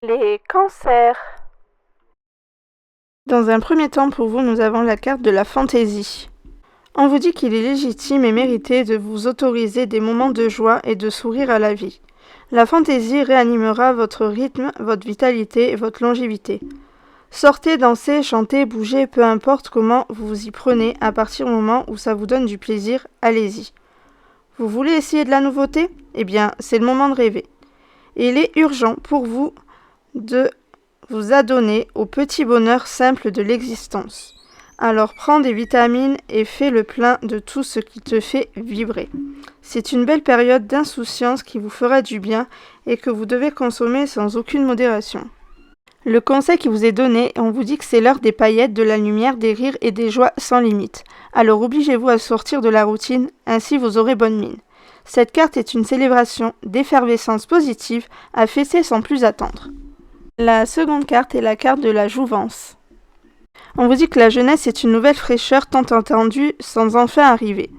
Les cancers. Dans un premier temps, pour vous, nous avons la carte de la fantaisie. On vous dit qu'il est légitime et mérité de vous autoriser des moments de joie et de sourire à la vie. La fantaisie réanimera votre rythme, votre vitalité et votre longévité. Sortez, dansez, chantez, bougez, peu importe comment vous vous y prenez, à partir du moment où ça vous donne du plaisir, allez-y. Vous voulez essayer de la nouveauté? Eh bien, c'est le moment de rêver. Et il est urgent pour vous de vous adonner au petit bonheur simple de l'existence. Alors prends des vitamines et fais le plein de tout ce qui te fait vibrer. C'est une belle période d'insouciance qui vous fera du bien et que vous devez consommer sans aucune modération. Le conseil qui vous est donné, on vous dit que c'est l'heure des paillettes, de la lumière, des rires et des joies sans limite. Alors obligez-vous à sortir de la routine, ainsi vous aurez bonne mine. Cette carte est une célébration d'effervescence positive à fesser sans plus attendre. La seconde carte est la carte de la jouvence. On vous dit que la jeunesse est une nouvelle fraîcheur tant attendue sans enfin arriver.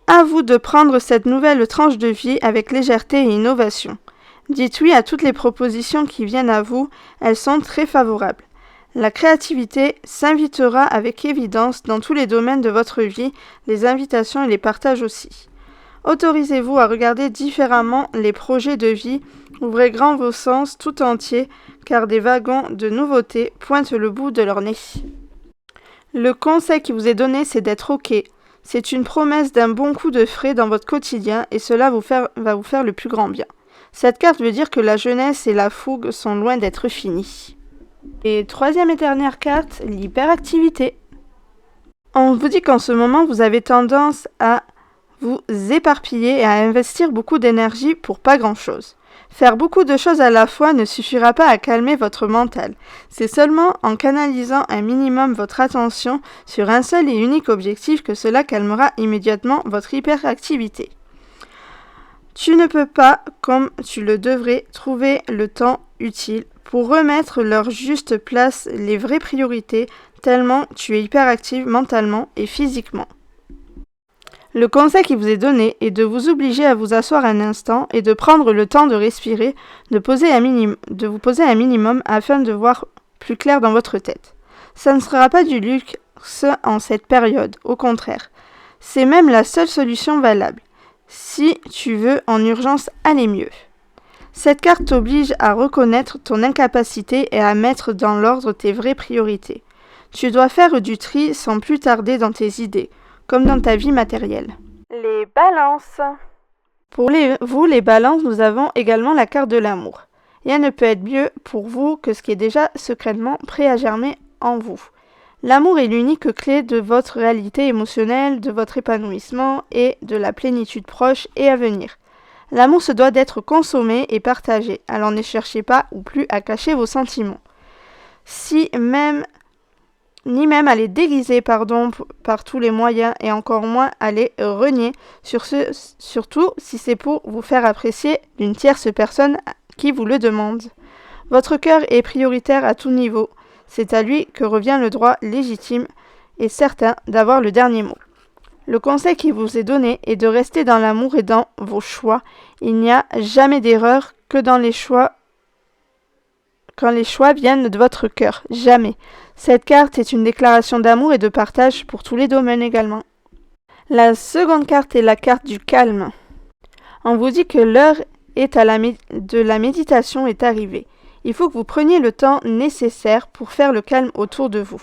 À vous de prendre cette nouvelle tranche de vie avec légèreté et innovation. Dites oui à toutes les propositions qui viennent à vous, elles sont très favorables. La créativité s'invitera avec évidence dans tous les domaines de votre vie, les invitations et les partages aussi. Autorisez-vous à regarder différemment les projets de vie, ouvrez grand vos sens tout entiers, car des wagons de nouveautés pointent le bout de leur nez. Le conseil qui vous est donné, c'est d'être OK. C'est une promesse d'un bon coup de frais dans votre quotidien et cela va vous faire le plus grand bien. Cette carte veut dire que la jeunesse et la fougue sont loin d'être finies. Et troisième et dernière carte, l'hyperactivité. On vous dit qu'en ce moment, vous avez tendance à vous éparpiller et à investir beaucoup d'énergie pour pas grand-chose. Faire beaucoup de choses à la fois ne suffira pas à calmer votre mental. C'est seulement en canalisant un minimum votre attention sur un seul et unique objectif que cela calmera immédiatement votre hyperactivité. Tu ne peux pas, comme tu le devrais, trouver le temps utile pour remettre leur juste place les vraies priorités, tellement tu es hyperactive mentalement et physiquement. Le conseil qui vous est donné est de vous obliger à vous asseoir un instant et de prendre le temps de respirer, de vous poser un minimum afin de voir plus clair dans votre tête. Ça ne sera pas du luxe en cette période, au contraire. C'est même la seule solution valable, si tu veux en urgence aller mieux. Cette carte t'oblige à reconnaître ton incapacité et à mettre dans l'ordre tes vraies priorités. Tu dois faire du tri sans plus tarder dans tes idées, comme dans ta vie matérielle. Les balances. Pour vous, les balances, nous avons également la carte de l'amour. Rien ne peut être mieux pour vous que ce qui est déjà secrètement prêt à germer en vous. L'amour est l'unique clé de votre réalité émotionnelle, de votre épanouissement et de la plénitude proche et à venir. L'amour se doit d'être consommé et partagé, alors ne cherchez pas ou plus à cacher vos sentiments. Ni même à les déguiser par tous les moyens et encore moins à les renier, surtout si c'est pour vous faire apprécier d'une tierce personne qui vous le demande. Votre cœur est prioritaire à tout niveau, c'est à lui que revient le droit légitime et certain d'avoir le dernier mot. Le conseil qui vous est donné est de rester dans l'amour et dans vos choix. Il n'y a jamais d'erreur que dans les choix quand les choix viennent de votre cœur. Jamais. Cette carte est une déclaration d'amour et de partage pour tous les domaines également. La seconde carte est la carte du calme. On vous dit que l'heure de la méditation est arrivée. Il faut que vous preniez le temps nécessaire pour faire le calme autour de vous.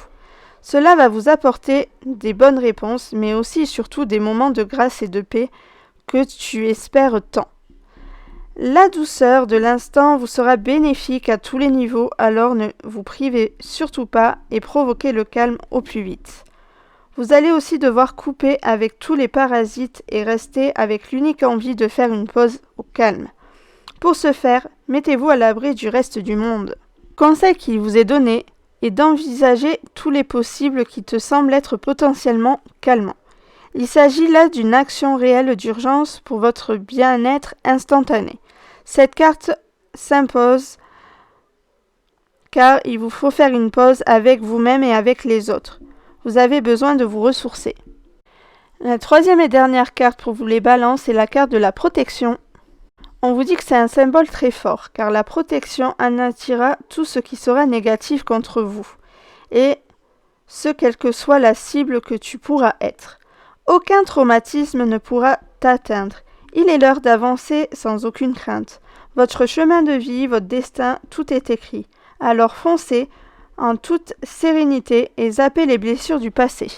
Cela va vous apporter des bonnes réponses, mais aussi et surtout des moments de grâce et de paix que tu espères tant. La douceur de l'instant vous sera bénéfique à tous les niveaux, alors ne vous privez surtout pas et provoquez le calme au plus vite. Vous allez aussi devoir couper avec tous les parasites et rester avec l'unique envie de faire une pause au calme. Pour ce faire, mettez-vous à l'abri du reste du monde. Conseil qui vous est donné est d'envisager tous les possibles qui te semblent être potentiellement calmants. Il s'agit là d'une action réelle d'urgence pour votre bien-être instantané. Cette carte s'impose car il vous faut faire une pause avec vous-même et avec les autres. Vous avez besoin de vous ressourcer. La troisième et dernière carte pour vous les balances est la carte de la protection. On vous dit que c'est un symbole très fort, car la protection anéantira tout ce qui sera négatif contre vous, et ce quelle que soit la cible que tu pourras être. Aucun traumatisme ne pourra t'atteindre. Il est l'heure d'avancer sans aucune crainte. Votre chemin de vie, votre destin, tout est écrit. Alors foncez en toute sérénité et zappez les blessures du passé.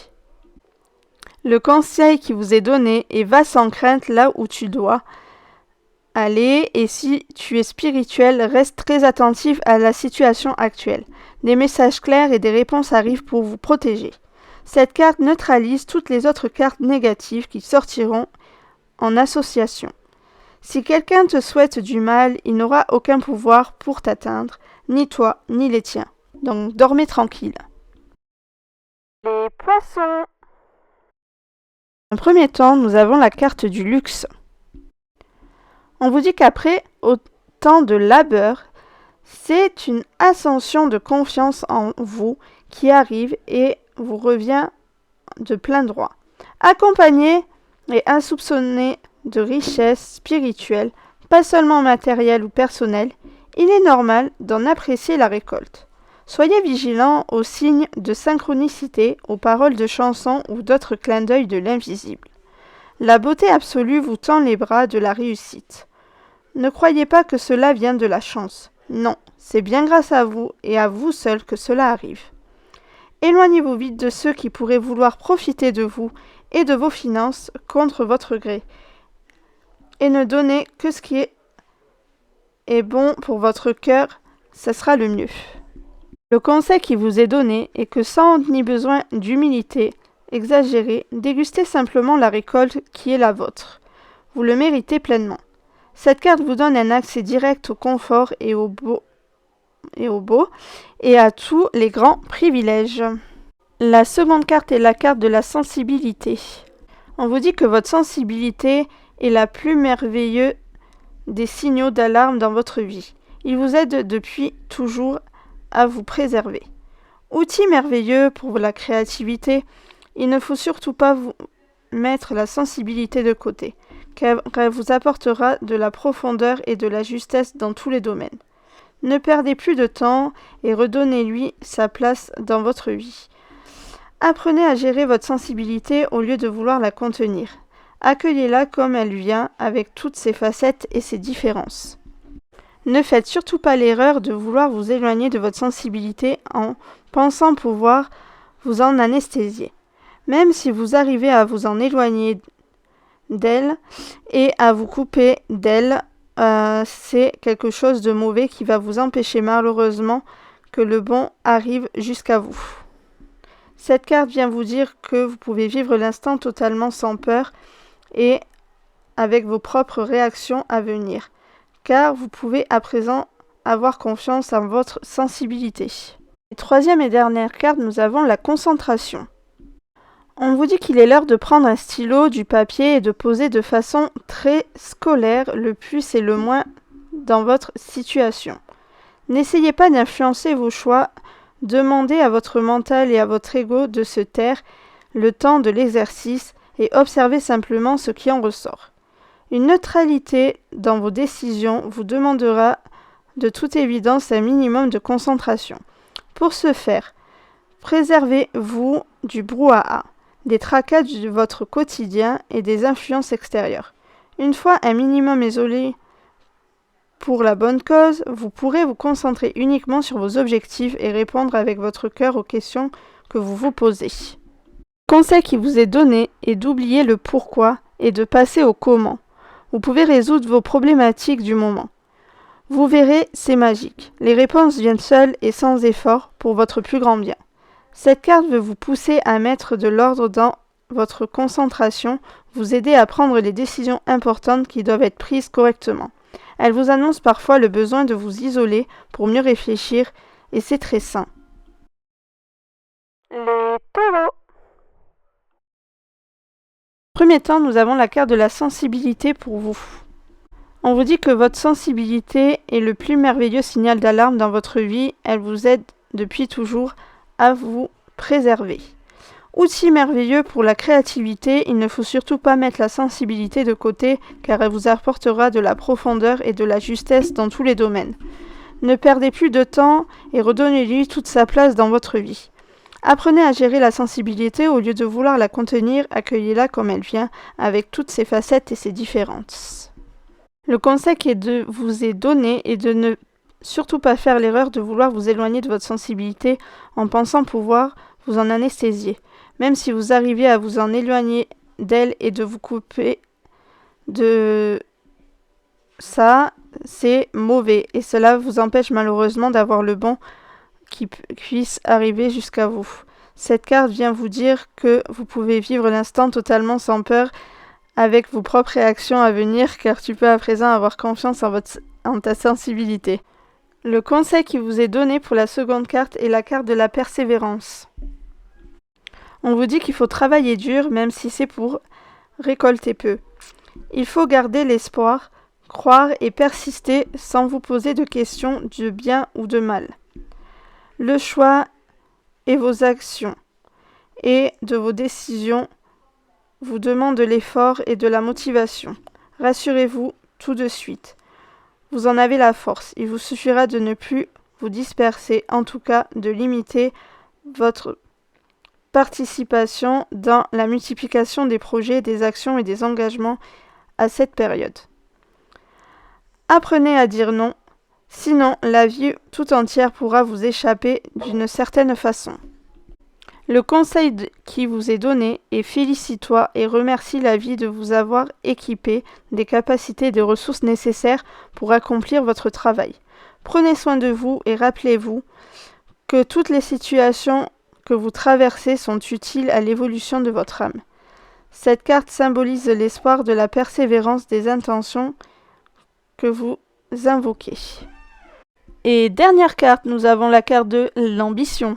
Le conseil qui vous est donné est va sans crainte là où tu dois aller, et si tu es spirituel, reste très attentif à la situation actuelle. Des messages clairs et des réponses arrivent pour vous protéger. Cette carte neutralise toutes les autres cartes négatives qui sortiront en association. Si quelqu'un te souhaite du mal, il n'aura aucun pouvoir pour t'atteindre, ni toi, ni les tiens. Donc dormez tranquille. Les poissons. En premier temps, nous avons la carte du luxe. On vous dit qu'après autant de labeur, c'est une ascension de confiance en vous qui arrive et vous revient de plein droit. Accompagné et insoupçonné de richesses spirituelles, pas seulement matérielles ou personnelles, il est normal d'en apprécier la récolte. Soyez vigilants aux signes de synchronicité, aux paroles de chansons ou d'autres clins d'œil de l'invisible. La beauté absolue vous tend les bras de la réussite. Ne croyez pas que cela vient de la chance. Non, c'est bien grâce à vous et à vous seul que cela arrive. Éloignez-vous vite de ceux qui pourraient vouloir profiter de vous et de vos finances contre votre gré. Et ne donnez que ce qui est bon pour votre cœur, ce sera le mieux. Le conseil qui vous est donné est que sans ni besoin d'humilité exagérée, dégustez simplement la récolte qui est la vôtre. Vous le méritez pleinement. Cette carte vous donne un accès direct au confort et au beau et à tous les grands privilèges. La seconde carte est la carte de la sensibilité. On vous dit que votre sensibilité est la plus merveilleuse des signaux d'alarme dans votre vie. Il vous aide depuis toujours à vous préserver. Outil merveilleux pour la créativité, il ne faut surtout pas vous mettre la sensibilité de côté, car elle vous apportera de la profondeur et de la justesse dans tous les domaines. Ne perdez plus de temps et redonnez-lui sa place dans votre vie. Apprenez à gérer votre sensibilité au lieu de vouloir la contenir. Accueillez-la comme elle vient, avec toutes ses facettes et ses différences. Ne faites surtout pas l'erreur de vouloir vous éloigner de votre sensibilité en pensant pouvoir vous en anesthésier. Même si vous arrivez à vous en éloigner d'elle et à vous couper d'elle, c'est quelque chose de mauvais qui va vous empêcher malheureusement que le bon arrive jusqu'à vous. Cette carte vient vous dire que vous pouvez vivre l'instant totalement sans peur et avec vos propres réactions à venir, car vous pouvez à présent avoir confiance en votre sensibilité. Et troisième et dernière carte, nous avons la concentration. On vous dit qu'il est l'heure de prendre un stylo, du papier et de poser de façon très scolaire le plus et le moins dans votre situation. N'essayez pas d'influencer vos choix, demandez à votre mental et à votre ego de se taire le temps de l'exercice et observez simplement ce qui en ressort. Une neutralité dans vos décisions vous demandera de toute évidence un minimum de concentration. Pour ce faire, préservez-vous du brouhaha, des tracas de votre quotidien et des influences extérieures. Une fois un minimum isolé pour la bonne cause, vous pourrez vous concentrer uniquement sur vos objectifs et répondre avec votre cœur aux questions que vous vous posez. Le conseil qui vous est donné est d'oublier le pourquoi et de passer au comment. Vous pouvez résoudre vos problématiques du moment. Vous verrez, c'est magique. Les réponses viennent seules et sans effort pour votre plus grand bien. Cette carte veut vous pousser à mettre de l'ordre dans votre concentration, vous aider à prendre les décisions importantes qui doivent être prises correctement. Elle vous annonce parfois le besoin de vous isoler pour mieux réfléchir et c'est très sain. Les taureaux. En premier temps, nous avons la carte de la sensibilité pour vous. On vous dit que votre sensibilité est le plus merveilleux signal d'alarme dans votre vie. Elle vous aide depuis toujours à vous préserver. Outil merveilleux pour la créativité, il ne faut surtout pas mettre la sensibilité de côté car elle vous apportera de la profondeur et de la justesse dans tous les domaines. Ne perdez plus de temps et redonnez-lui toute sa place dans votre vie. Apprenez à gérer la sensibilité au lieu de vouloir la contenir, accueillez-la comme elle vient, avec toutes ses facettes et ses différences. Le conseil qui vous est donné est de ne surtout pas faire l'erreur de vouloir vous éloigner de votre sensibilité en pensant pouvoir vous en anesthésier. Même si vous arrivez à vous en éloigner d'elle et de vous couper de ça, c'est mauvais et cela vous empêche malheureusement d'avoir le bon qui puisse arriver jusqu'à vous. Cette carte vient vous dire que vous pouvez vivre l'instant totalement sans peur avec vos propres réactions à venir car tu peux à présent avoir confiance en ta sensibilité. Le conseil qui vous est donné pour la seconde carte est la carte de la persévérance. On vous dit qu'il faut travailler dur même si c'est pour récolter peu. Il faut garder l'espoir, croire et persister sans vous poser de questions de bien ou de mal. Le choix et vos actions et de vos décisions vous demandent de l'effort et de la motivation. Rassurez-vous tout de suite. Vous en avez la force. Il vous suffira de ne plus vous disperser, en tout cas de limiter votre participation dans la multiplication des projets, des actions et des engagements à cette période. Apprenez à dire non, sinon la vie tout entière pourra vous échapper d'une certaine façon. Le conseil qui vous est donné est félicite-toi et remercie la vie de vous avoir équipé des capacités et des ressources nécessaires pour accomplir votre travail. Prenez soin de vous et rappelez-vous que toutes les situations que vous traversez sont utiles à l'évolution de votre âme. Cette carte symbolise l'espoir de la persévérance des intentions que vous invoquez. Et dernière carte, nous avons la carte de l'ambition.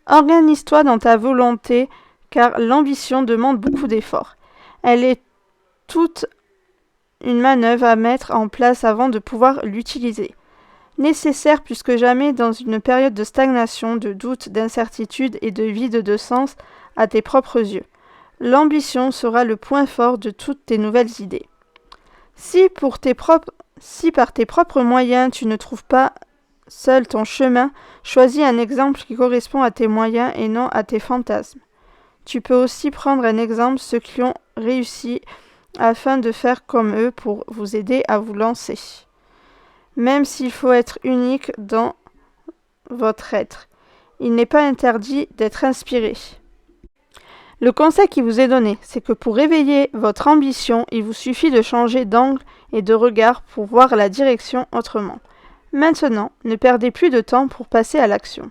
Organise-toi dans ta volonté, car l'ambition demande beaucoup d'efforts. Elle est toute une manœuvre à mettre en place avant de pouvoir l'utiliser. Nécessaire plus que jamais dans une période de stagnation, de doute, d'incertitude et de vide de sens à tes propres yeux. L'ambition sera le point fort de toutes tes nouvelles idées. Si par tes propres moyens tu ne trouves pas seul ton chemin, choisis un exemple qui correspond à tes moyens et non à tes fantasmes. Tu peux aussi prendre un exemple ceux qui ont réussi afin de faire comme eux pour vous aider à vous lancer. Même s'il faut être unique dans votre être, il n'est pas interdit d'être inspiré. Le conseil qui vous est donné, c'est que pour réveiller votre ambition, il vous suffit de changer d'angle et de regard pour voir la direction autrement. Maintenant, ne perdez plus de temps pour passer à l'action.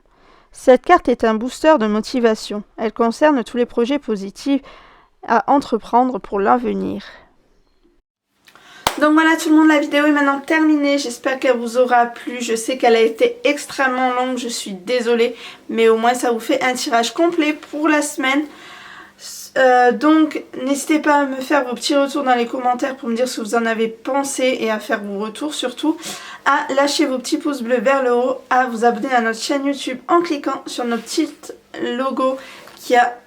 Cette carte est un booster de motivation. Elle concerne tous les projets positifs à entreprendre pour l'avenir. Donc voilà tout le monde, la vidéo est maintenant terminée, j'espère qu'elle vous aura plu, je sais qu'elle a été extrêmement longue, je suis désolée, mais au moins ça vous fait un tirage complet pour la semaine. Donc n'hésitez pas à me faire vos petits retours dans les commentaires pour me dire ce que vous en avez pensé et à faire vos retours surtout, à lâcher vos petits pouces bleus vers le haut, à vous abonner à notre chaîne YouTube en cliquant sur notre petit logo qui a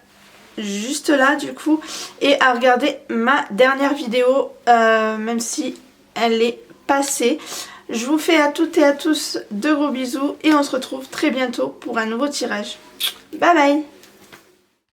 juste là du coup, et à regarder ma dernière vidéo même si elle est passée. Je vous fais à toutes et à tous de gros bisous et on se retrouve très bientôt pour un nouveau tirage. Bye bye.